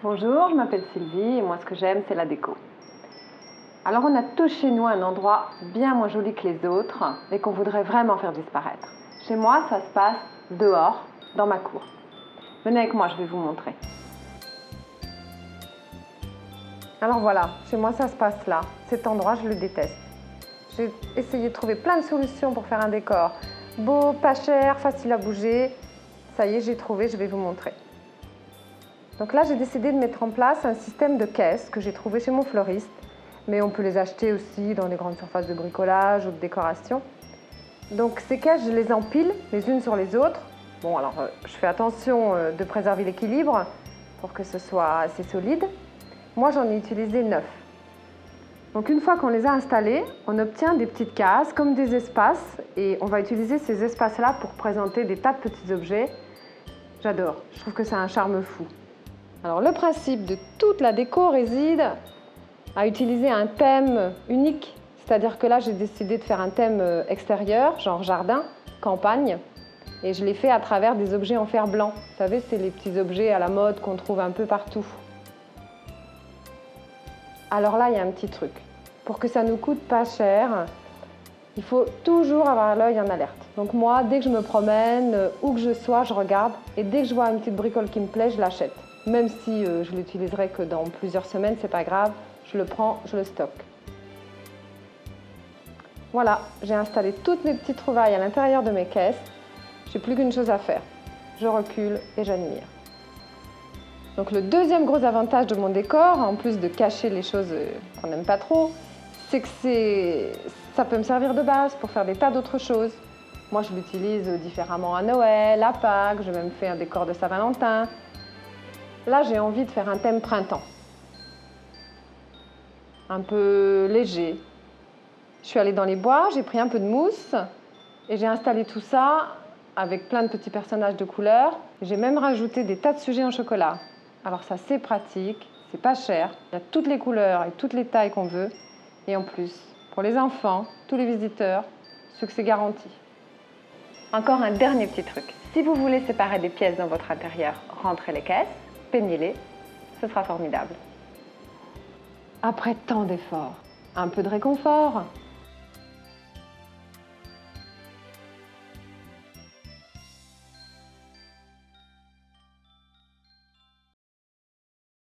Bonjour, je m'appelle Sylvie et moi ce que j'aime c'est la déco. Alors on a tous chez nous un endroit bien moins joli que les autres et qu'on voudrait vraiment faire disparaître. Chez moi ça se passe dehors, dans ma cour. Venez avec moi, je vais vous montrer. Alors voilà, chez moi ça se passe là. Cet endroit je le déteste. J'ai essayé de trouver plein de solutions pour faire un décor beau, pas cher, facile à bouger. Ça y est, j'ai trouvé, je vais vous montrer. Donc là, j'ai décidé de mettre en place un système de caisses que j'ai trouvé chez mon fleuriste, mais on peut les acheter aussi dans les grandes surfaces de bricolage ou de décoration. Donc ces caisses, je les empile les unes sur les autres. Bon, alors je fais attention de préserver l'équilibre pour que ce soit assez solide. Moi, j'en ai utilisé 9. Donc une fois qu'on les a installées, on obtient des petites cases comme des espaces et on va utiliser ces espaces-là pour présenter des tas de petits objets. J'adore, je trouve que c'est un charme fou. Alors le principe de toute la déco réside à utiliser un thème unique, c'est-à-dire que là j'ai décidé de faire un thème extérieur, genre jardin, campagne, et je l'ai fait à travers des objets en fer blanc. Vous savez, c'est les petits objets à la mode qu'on trouve un peu partout. Alors là, il y a un petit truc. Pour que ça ne nous coûte pas cher, il faut toujours avoir l'œil en alerte. Donc moi, dès que je me promène, où que je sois, je regarde, et dès que je vois une petite bricole qui me plaît, je l'achète. Même si je l'utiliserai que dans plusieurs semaines, c'est pas grave, je le prends, je le stocke. Voilà, j'ai installé toutes mes petites trouvailles à l'intérieur de mes caisses. J'ai plus qu'une chose à faire. Je recule et j'admire. Donc le deuxième gros avantage de mon décor, en plus de cacher les choses qu'on n'aime pas trop, c'est que ça peut me servir de base pour faire des tas d'autres choses. Moi, je l'utilise différemment à Noël, à Pâques, j'ai même fait un décor de Saint-Valentin. Là, j'ai envie de faire un thème printemps. Un peu léger. Je suis allée dans les bois, j'ai pris un peu de mousse et j'ai installé tout ça avec plein de petits personnages de couleurs. J'ai même rajouté des tas de sujets en chocolat. Alors ça, c'est pratique, c'est pas cher. Il y a toutes les couleurs et toutes les tailles qu'on veut. Et en plus, pour les enfants, tous les visiteurs, succès garanti. Encore un dernier petit truc. Si vous voulez séparer des pièces dans votre intérieur, rentrez les caisses, peignez-les, ce sera formidable. Après tant d'efforts, un peu de réconfort.